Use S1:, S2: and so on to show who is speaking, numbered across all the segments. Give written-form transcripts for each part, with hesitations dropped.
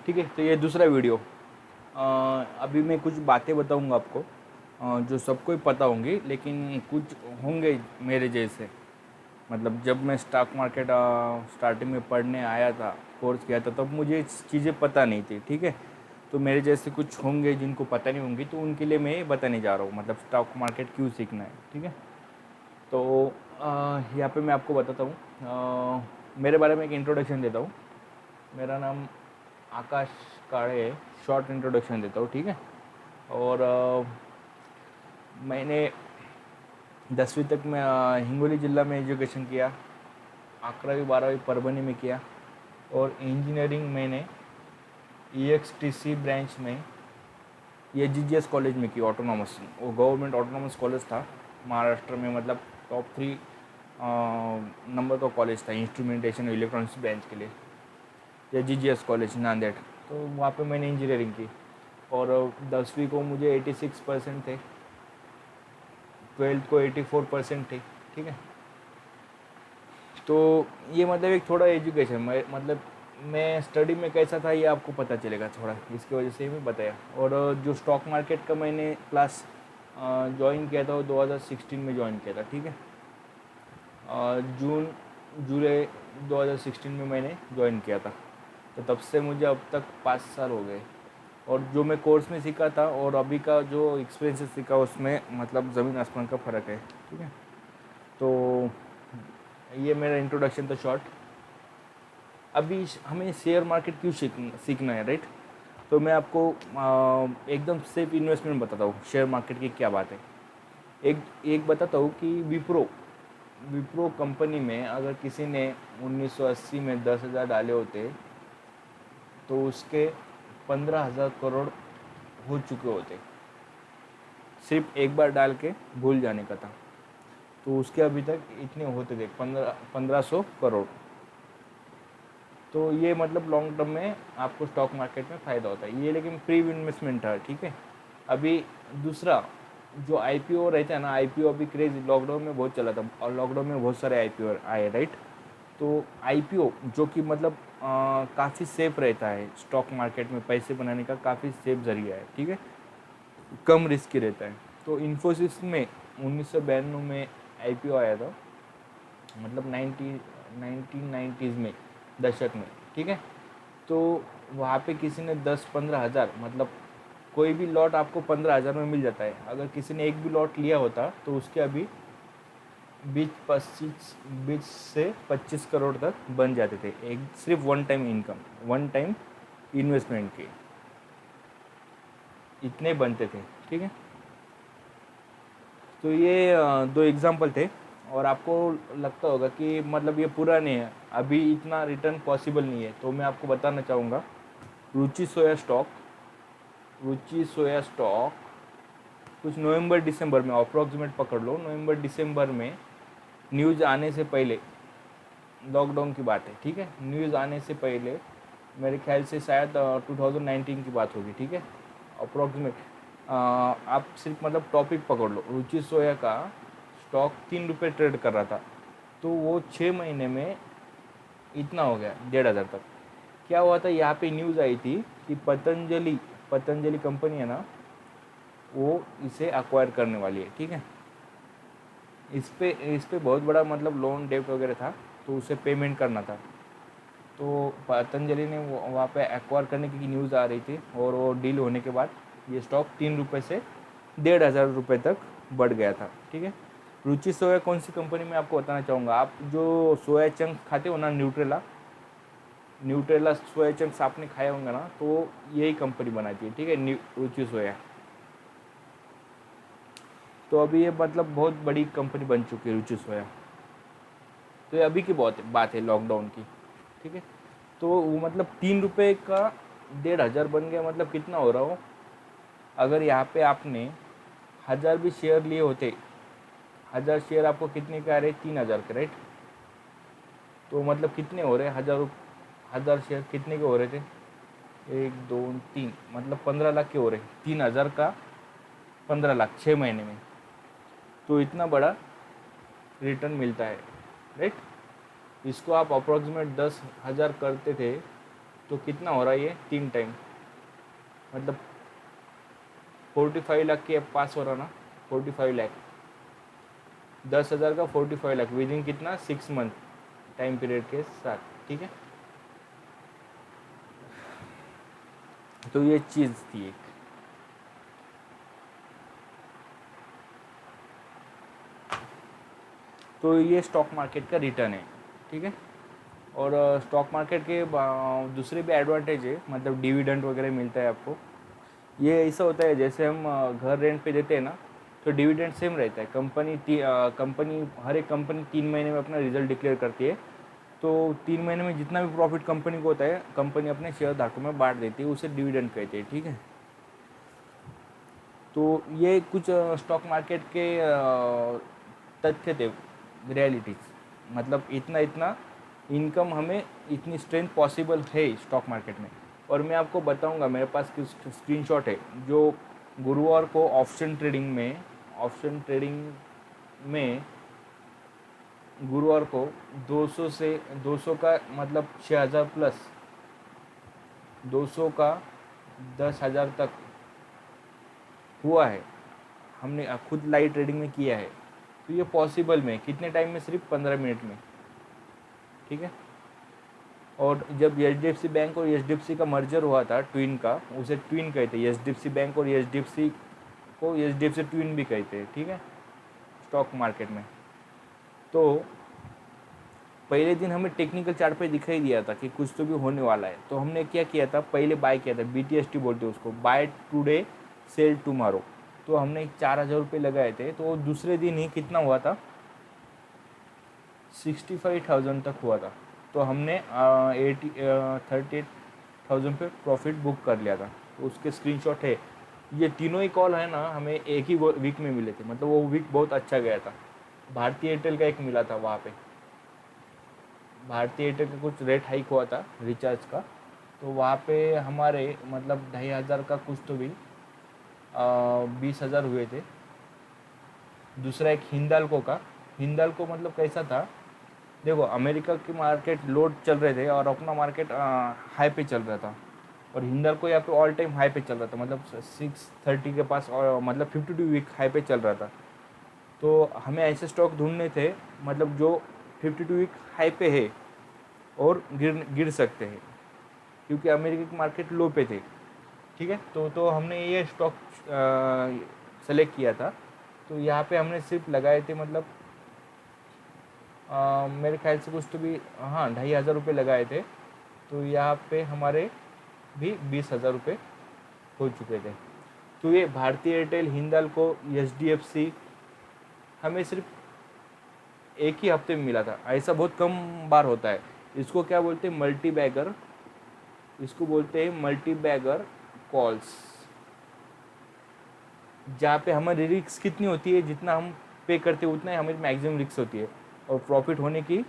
S1: ठीक है। तो ये दूसरा वीडियो। अभी मैं कुछ बातें बताऊंगा आपको जो सबको ही पता होंगी, लेकिन कुछ होंगे मेरे जैसे। मतलब जब मैं स्टॉक मार्केट स्टार्टिंग में पढ़ने आया था, कोर्स किया था, तब मुझे चीज़ें पता नहीं थी। ठीक है। तो मेरे जैसे कुछ होंगे जिनको पता नहीं होंगी, तो उनके लिए मैं ये बताने जा रहा हूँ, मतलब स्टॉक मार्केट क्यों सीखना है। ठीक है। तो यहाँ पे मैं आपको बताता हूँ, मेरे बारे में एक इंट्रोडक्शन देता हूँ। मेरा नाम आकाश काड़े है। शॉर्ट इंट्रोडक्शन देता हूँ, ठीक है। और मैंने 10वीं तक मैं हिंगोली ज़िला में एजुकेशन किया। 11वीं 12वीं परभणी में किया। और इंजीनियरिंग मैंने EXTC ब्रांच में ये GGS कॉलेज में की, ऑटोनॉमस। वो गवर्नमेंट ऑटोनॉमस कॉलेज था महाराष्ट्र में, मतलब टॉप 3 नंबर का कॉलेज था इंस्ट्रूमेंटेशन और इलेक्ट्रॉनिक्स ब्रांच के लिए, या GGS कॉलेज नांदेड़। तो वहाँ पे मैंने इंजीनियरिंग की। और 10वीं को मुझे 86% थे, 12th को 84% थे। ठीक है। तो ये मतलब एक थोड़ा एजुकेशन, मतलब मैं स्टडी में कैसा था ये आपको पता चलेगा थोड़ा, इसकी वजह से ही मैं बताया। और जो स्टॉक मार्केट का मैंने क्लास ज्वाइन किया था वो 2016 में ज्वाइन किया था। ठीक है। जून जुलाई 2016 में मैंने ज्वाइन किया था। तो तब से मुझे अब तक 5 साल हो गए। और जो मैं कोर्स में सीखा था और अभी का जो एक्सपीरियंस सीखा, उसमें मतलब ज़मीन आसमान का फ़र्क है। ठीक है। तो ये मेरा इंट्रोडक्शन था शॉर्ट। अभी हमें शेयर मार्केट क्यों सीखना है, राइट। तो मैं आपको एकदम सेफ इन्वेस्टमेंट बताता हूँ, शेयर मार्केट की क्या बात है। एक एक बताता हूँ कि विप्रो विप्रो कंपनी में अगर किसी ने 1980 में 10,000 डाले होते, तो उसके 15,000 करोड़ हो चुके होते। सिर्फ एक बार डाल के भूल जाने का था। तो उसके अभी तक इतने होते थे, 1500 करोड़। तो ये मतलब लॉन्ग टर्म में आपको स्टॉक मार्केट में फ़ायदा होता है ये, लेकिन प्री इन्वेस्टमेंट है। ठीक है। अभी दूसरा जो IPO रहता है ना, IPO अभी क्रेज लॉकडाउन में बहुत चला था, और लॉकडाउन में बहुत सारे IPO आए, राइट। तो IPO जो कि मतलब काफ़ी सेफ रहता है, स्टॉक मार्केट में पैसे बनाने का काफ़ी सेफ जरिया है। ठीक है। कम रिस्की रहता है। तो इन्फोसिस में 1992 में IPO आया था, मतलब 1990s में, दशक में। ठीक है। तो वहाँ पे किसी ने 10-15 हज़ार, मतलब कोई भी लॉट आपको 15,000 में मिल जाता है। अगर किसी ने एक भी लॉट लिया होता तो उसके अभी 20 से 25 करोड़ तक बन जाते थे, एक सिर्फ one time income, one time investment के इतने बनते थे। ठीक है। तो ये दो एग्जांपल थे। और आपको लगता होगा कि मतलब ये पूरा नहीं है, अभी इतना रिटर्न पॉसिबल नहीं है। तो मैं आपको बताना चाहूँगा, रुचि सोया स्टॉक रुचि सोया स्टॉक कुछ नवंबर दिसंबर में, अप्रॉक्सीमेट पकड़ लो, नवंबर दिसंबर में न्यूज़ आने से पहले, लॉकडाउन की बात है। ठीक है। न्यूज़ आने से पहले मेरे ख्याल से शायद 2019 की बात होगी। ठीक है। अप्रॉक्सीमेट आप सिर्फ मतलब टॉपिक पकड़ लो, रुचि सोया का स्टॉक 3 रुपये ट्रेड कर रहा था। तो वो 6 महीने में इतना हो गया 1,500 तक। क्या हुआ था, यहाँ पे न्यूज़ आई थी कि पतंजलि कंपनी है ना, वो इसे अक्वायर करने वाली है। ठीक है। इस पे बहुत बड़ा मतलब लोन डेप्ट वगैरह था, तो उसे पेमेंट करना था। तो पतंजलि ने वहाँ पे एक्वायर करने की न्यूज़ आ रही थी, और वो डील होने के बाद ये स्टॉक 3 रुपये से 1,500 रुपये तक बढ़ गया था। ठीक है। रुचि सोया कौन सी कंपनी में आपको बताना चाहूँगा, आप जो सोया चंक खाते हो ना, न्यूट्रेला सोया चंक्स आपने खाए होंगे ना, तो यही कंपनी बनाती है। ठीक है। रुचि सोया। तो अभी ये मतलब बहुत बड़ी कंपनी बन चुकी है रुचि सोया। तो ये अभी की बहुत बात है, लॉकडाउन की। ठीक है। तो वो मतलब 3 रुपये का 1,500 बन गया, मतलब कितना हो रहा हो, अगर यहाँ पे आपने 1,000 भी शेयर लिए होते, 1,000 शेयर आपको कितने के आ रहे, 3,000 के, राइट। तो मतलब कितने हो रहे, 1,000 शेयर कितने के हो रहे थे, 1 2 3, मतलब 15 लाख के हो रहे, 3,000 का 15 लाख 6 महीने में। तो इतना बड़ा रिटर्न मिलता है, राइट। इसको आप अप्रॉक्सीमेट 10,000 करते थे, तो कितना हो रहा है ये 3 टाइम, मतलब 45 लाख के पास हो रहा ना, 45 लाख, 10,000 का 45 लाख विद इन कितना 6 मंथ टाइम पीरियड के साथ, ठीक है। तो ये चीज़ थी एक। तो ये स्टॉक मार्केट का रिटर्न है, ठीक है। और स्टॉक मार्केट के दूसरे भी एडवांटेज है, मतलब डिविडेंड वगैरह मिलता है आपको। ये ऐसा होता है जैसे हम घर रेंट पे देते हैं ना, तो डिविडेंड सेम रहता है। कंपनी हर एक कंपनी 3 महीने में अपना रिजल्ट डिक्लेयर करती है, तो 3 महीने में जितना भी प्रॉफिट कंपनी को होता है, कंपनी अपने शेयर धारकों में बांट देती है, उसे डिविडेंड कहते हैं, ठीक है। तो ये कुछ स्टॉक मार्केट के तथ्य थे, रियलिटीज, मतलब इतना इतना इनकम हमें, इतनी स्ट्रेंथ पॉसिबल है स्टॉक मार्केट में। और मैं आपको बताऊंगा, मेरे पास कुछ स्क्रीनशॉट है जो गुरुवार को ऑप्शन ट्रेडिंग में गुरुवार को 200 का मतलब 6,000 प्लस, 200 का 10,000 तक हुआ है। हमने खुद लाइव ट्रेडिंग में किया है। तो ये पॉसिबल में कितने टाइम में, सिर्फ 15 मिनट में, ठीक है। और जब एच बैंक और एच का मर्जर हुआ था, ट्विन का, उसे ट्विन कहते हैं, एच बैंक और एच को एच ट्विन भी कहते हैं, ठीक है, स्टॉक मार्केट में। तो पहले दिन हमें टेक्निकल चार्ट पे दिखाई दिया था कि कुछ तो भी होने वाला है, तो हमने क्या किया था, पहले बाय किया था, BTST बोलते हैं उसको, बाय टुडे सेल टुमारो। तो हमने 4,000 रुपये लगाए थे, तो दूसरे दिन ही कितना हुआ था, 65,000 तक हुआ था। तो हमने 38,000 पे प्रॉफिट बुक कर लिया था। तो उसके स्क्रीनशॉट है। ये तीनों ही कॉल है ना, हमें एक ही वीक में मिले थे, मतलब वो वीक बहुत अच्छा गया था। भारतीय एयरटेल का एक मिला था वहाँ पे, भारतीय एयरटेल का कुछ रेट हाइक हुआ था रिचार्ज का, तो वहाँ पे हमारे मतलब 2,500 का कुछ तो भी 20,000 हुए थे। दूसरा एक हिंदाल्को मतलब कैसा था, देखो अमेरिका की मार्केट लोड चल रहे थे और अपना मार्केट हाई पे चल रहा था, और हिंदाल्को यहाँ पे ऑल टाइम हाई पे चल रहा था, मतलब 630 के पास, और मतलब 52 वीक हाई पे चल रहा था। तो हमें ऐसे स्टॉक ढूंढने थे, मतलब जो 52 वीक हाई पे है और गिर गिर सकते हैं, क्योंकि अमेरिका की मार्केट लो पे थे, ठीक है। तो हमने ये स्टॉक सेलेक्ट किया था। तो यहाँ पे हमने सिर्फ लगाए थे, मतलब मेरे ख्याल से कुछ तो भी, हाँ, 2,500 रुपये लगाए थे। तो यहाँ पे हमारे भी 20,000 रुपये हो चुके थे। तो ये भारतीय एयरटेल, हिंदाल्को, HDFC हमें सिर्फ एक ही हफ्ते में मिला था। ऐसा बहुत कम बार होता है। इसको क्या बोलते हैं, मल्टी बैगर कॉल्स, जहाँ पे हमारी रिस्क कितनी होती है, जितना हम पे करते हैं उतना ही हमें मैक्सिमम रिस्क होती है, और प्रॉफिट होने की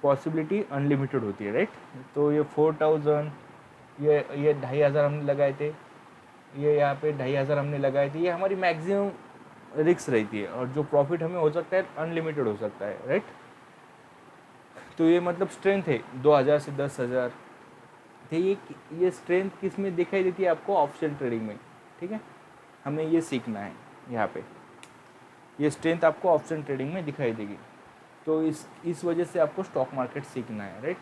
S1: पॉसिबिलिटी अनलिमिटेड होती है, राइट। तो ये 4,000, ये 2,500 हमने लगाए थे, ये यहाँ पे 2,500 हमने लगाए थे, ये हमारी मैक्सिमम रिस्क रहती है, और जो प्रॉफिट हमें हो सकता है अनलिमिटेड हो सकता है, राइट। तो ये मतलब स्ट्रेंथ है 2,000 से 10,000। तो ये स्ट्रेंथ किस में दिखाई देती है आपको, ऑप्शन ट्रेडिंग में, ठीक है। हमें ये सीखना है, यहाँ पे ये स्ट्रेंथ आपको ऑप्शन ट्रेडिंग में दिखाई देगी। तो इस वजह से आपको स्टॉक मार्केट सीखना है, राइट।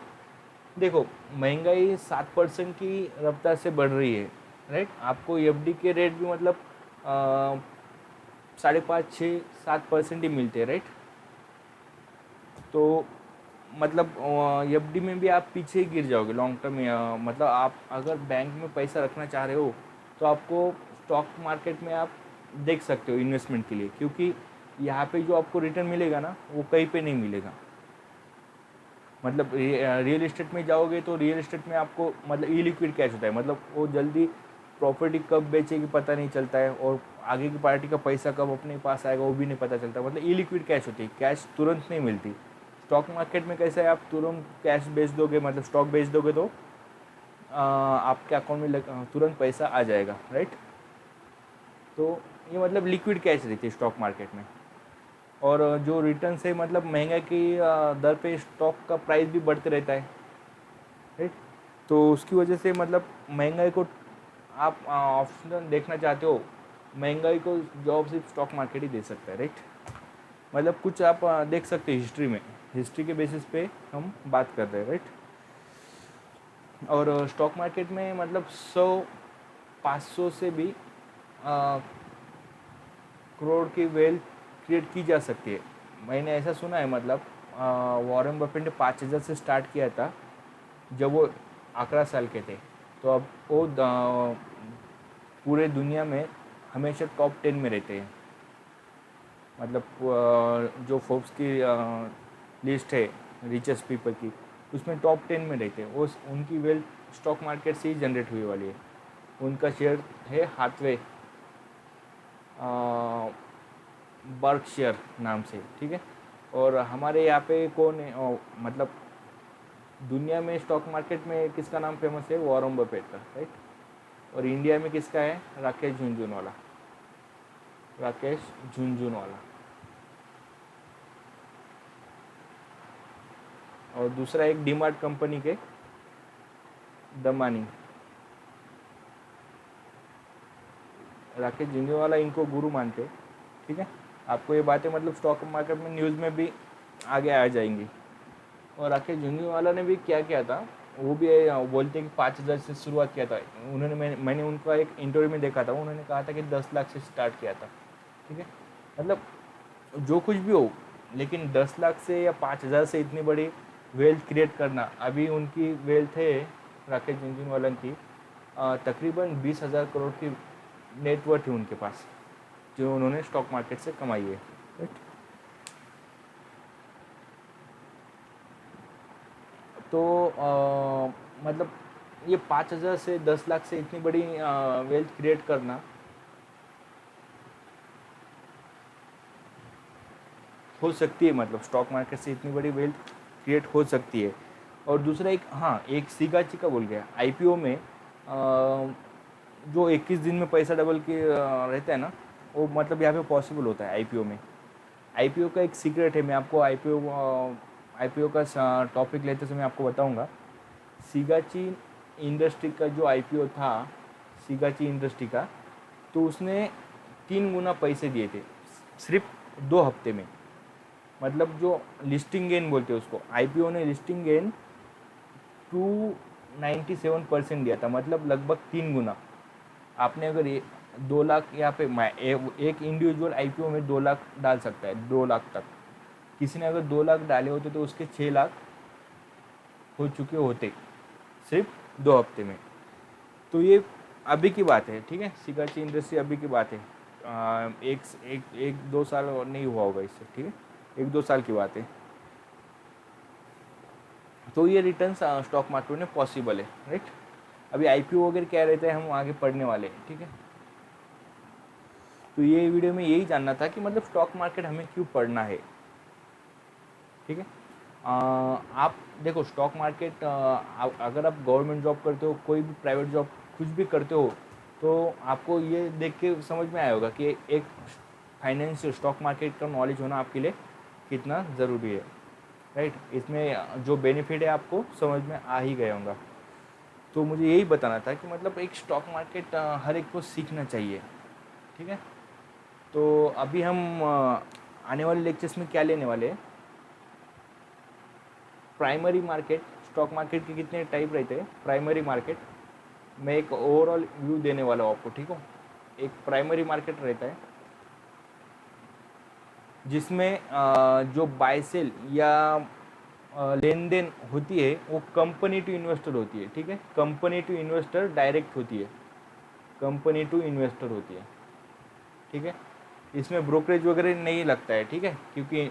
S1: देखो महंगाई 7% की रफ्तार से बढ़ रही है, राइट। आपको FD के रेट भी मतलब 5.5, 6, 7% ही मिलते हैं, राइट। तो मतलब FD में भी आप पीछे ही गिर जाओगे लॉन्ग टर्म में। मतलब आप अगर बैंक में पैसा रखना चाह रहे हो, तो आपको स्टॉक मार्केट में आप देख सकते हो इन्वेस्टमेंट के लिए, क्योंकि यहाँ पे जो आपको रिटर्न मिलेगा ना, वो कहीं पे नहीं मिलेगा। मतलब रियल एस्टेट में जाओगे तो रियल एस्टेट में आपको मतलब इलिक्विड कैश होता है, मतलब वो जल्दी प्रॉपर्टी कब बेचेगी पता नहीं चलता है, और आगे की पार्टी का पैसा कब अपने पास आएगा वो भी नहीं पता चलता। मतलब इलिक्विड कैश होती है, कैश तुरंत नहीं मिलती। स्टॉक मार्केट में कैसा है, आप तुरंत कैश बेच दोगे, मतलब स्टॉक बेच दोगे तो आपके अकाउंट में तुरंत पैसा आ जाएगा, राइट। तो ये मतलब लिक्विड कैश रहती है स्टॉक मार्केट में। और जो रिटर्न से मतलब महंगाई की दर पे स्टॉक का प्राइस भी बढ़ते रहता है, राइट। तो उसकी वजह से मतलब महंगाई को आप ऑप्शन देखना चाहते हो, महंगाई को जॉब सिर्फ स्टॉक मार्केट ही दे सकता है, राइट। मतलब कुछ आप देख सकते हैं हिस्ट्री में, हिस्ट्री के बेसिस पे हम बात कर रहे हैं, राइट। और स्टॉक मार्केट में मतलब 100-500 से भी करोड़ की वेल्थ क्रिएट की जा सकती है। मैंने ऐसा सुना है, मतलब वॉरेन बफेट ने 5,000 से स्टार्ट किया था जब वो 11 साल के थे। तो अब वो पूरे दुनिया में हमेशा टॉप 10 में रहते हैं। मतलब जो फोर्ब्स की लिस्ट है रिचेस्ट पीपल की, उसमें टॉप 10 में रहते हैं। वो उनकी वेल्थ स्टॉक मार्केट से ही जनरेट हुई वाली है। उनका शेयर है हाथवे बर्कशायर नाम से, ठीक है। और हमारे यहाँ पे कौन है, मतलब दुनिया में स्टॉक मार्केट में किसका नाम फेमस है, वॉरेन बफेट का, राइट। और इंडिया में किसका है, राकेश झुनझुनवाला, राकेश झुनझुनवाला। और दूसरा एक डीमार्ट कंपनी के दमानी, राकेश झुनझुनवाला इनको गुरु मानते, ठीक है। आपको ये बातें मतलब स्टॉक मार्केट में न्यूज़ में भी आगे आ जाएंगी। और राकेश झुनझुनवाला ने भी क्या किया था, वो भी बोलते हैं कि 5,000 से शुरुआत किया था उन्होंने। मैंने उनका एक इंटरव्यू में देखा था, उन्होंने कहा था कि 10 लाख से स्टार्ट किया था, ठीक है। मतलब जो कुछ भी हो, लेकिन 10 लाख से या 5,000 से इतनी बड़ी वेल्थ क्रिएट करना, अभी उनकी वेल्थ है राकेश झुनझुनवाला की तकरीबन 20,000 करोड़ की नेटवर्थ है उनके पास, जो उन्होंने स्टॉक मार्केट से कमाई है, राइट। तो मतलब ये 5,000 से 10 लाख से इतनी बड़ी वेल्थ क्रिएट करना हो सकती है, मतलब स्टॉक मार्केट से इतनी बड़ी वेल्थ क्रिएट हो सकती है। और दूसरा एक, हाँ, एक सीगाची का बोल गया आईपीओ में जो 21 दिन में पैसा डबल के रहता है ना, वो मतलब यहाँ पे पॉसिबल होता है आईपीओ में। आईपीओ का एक सीक्रेट है, मैं आपको आईपीओ का टॉपिक लेते समय आपको बताऊंगा। सीगाची इंडस्ट्री का जो आईपीओ था, सीगाची इंडस्ट्री का, तो उसने 3 गुना पैसे दिए थे सिर्फ 2 हफ्ते में। मतलब जो लिस्टिंग गेन बोलते हैं उसको, आईपीओ ने लिस्टिंग गेन 297% दिया था, मतलब लगभग 3 गुना। आपने अगर 2 लाख यहाँ पे एक इंडिविजुअल आईपीओ में 2 लाख डाल सकता है, 2 लाख तक। किसी ने अगर 2 लाख डाले होते तो उसके 6 लाख हो चुके होते सिर्फ 2 हफ्ते में। तो ये अभी की बात है, ठीक है। सिगाची इंडस्ट्री अभी की बात है, एक दो साल और नहीं हुआ होगा इससे, ठीक है, 1-2 साल की बात है। तो ये रिटर्न स्टॉक मार्केट में पॉसिबल है, राइट। अभी आईपीओ वगैरह क्या रहता है हम आगे पढ़ने वाले हैं, ठीक है। तो ये वीडियो में यही जानना था कि मतलब स्टॉक मार्केट हमें क्यों पढ़ना है, ठीक है। आप देखो स्टॉक मार्केट, अगर आप गवर्नमेंट जॉब करते हो, कोई भी प्राइवेट जॉब कुछ भी करते हो, तो आपको ये देख के समझ में आया होगा कि एक फाइनेंशियल स्टॉक मार्केट का नॉलेज होना आपके लिए कितना ज़रूरी है, राइट। इसमें जो बेनिफिट है आपको समझ में आ ही गया होगा। तो मुझे यही बताना था कि मतलब एक स्टॉक मार्केट हर एक को सीखना चाहिए, ठीक है। तो अभी हम आने वाले लेक्चर्स में क्या लेने वाले हैं, प्राइमरी मार्केट, स्टॉक मार्केट के कितने टाइप रहते हैं, प्राइमरी मार्केट, मैं एक ओवरऑल व्यू देने वाला हूँ आपको, ठीक हो। एक प्राइमरी मार्केट रहता है जिसमें जो बाय सेल या लेन देन होती है वो कंपनी टू इन्वेस्टर होती है, ठीक है। कंपनी टू इन्वेस्टर डायरेक्ट होती है, कंपनी टू इन्वेस्टर होती है, ठीक है। इसमें ब्रोकरेज वगैरह नहीं लगता है, ठीक है, क्योंकि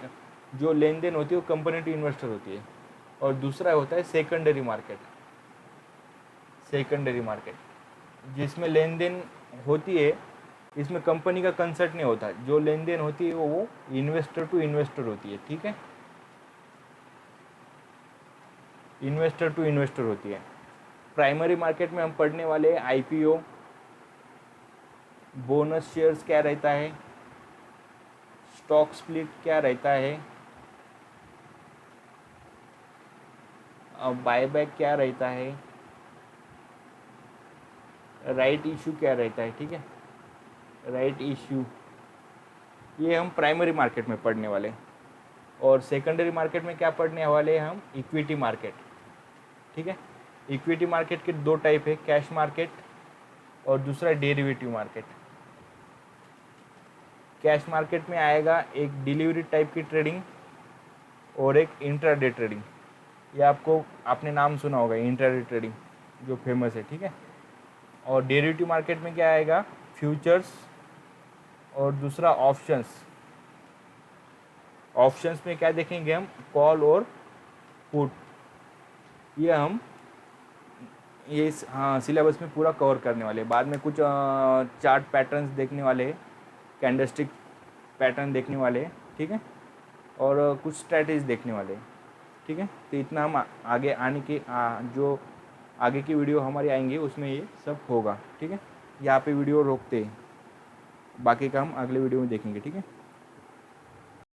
S1: जो लेन देन होती है वो कंपनी टू इन्वेस्टर होती है। और दूसरा होता है सेकेंडरी मार्केट, सेकेंडरी मार्केट जिसमें लेन देन होती है, इसमें कंपनी का कंसर्ट नहीं होता, जो लेन देन होती है वो इन्वेस्टर टू इन्वेस्टर होती है, ठीक है, इन्वेस्टर टू इन्वेस्टर होती है। प्राइमरी मार्केट में हम पढ़ने वाले आईपीओ, बोनस शेयर्स क्या रहता है, स्टॉक स्प्लिट क्या रहता है, बायबैक क्या रहता है, राइट इशू क्या रहता है, ठीक है। राइट इशू ये हम प्राइमरी मार्केट में पढ़ने वाले हैं, और सेकेंडरी मार्केट में क्या पढ़ने वाले हैं हम, इक्विटी मार्केट, ठीक है। इक्विटी मार्केट के दो टाइप है, कैश मार्केट और दूसरा डेरिवेटिव मार्केट। कैश मार्केट में आएगा एक डिलीवरी टाइप की ट्रेडिंग और एक इंट्राडे ट्रेडिंग। ये आपने नाम सुना होगा, इंट्राडे ट्रेडिंग जो फेमस है, ठीक है। और डेरिवेटिव मार्केट में क्या आएगा, फ्यूचर्स और दूसरा ऑप्शंस। ऑप्शंस में क्या देखेंगे हम, कॉल और पुट। ये हम हाँ सिलेबस में पूरा कवर करने वाले हैं। बाद में कुछ चार्ट पैटर्न्स देखने वाले हैं, कैंडलस्टिक पैटर्न देखने वाले हैं, ठीक है। और कुछ स्ट्रैटेजी देखने वाले हैं, ठीक है। तो इतना हम आगे आने के जो आगे की वीडियो हमारी आएंगी उसमें ये सब होगा, ठीक है। यहाँ पे वीडियो रोकते हैं, बाकी का हम अगले वीडियो में देखेंगे, ठीक है।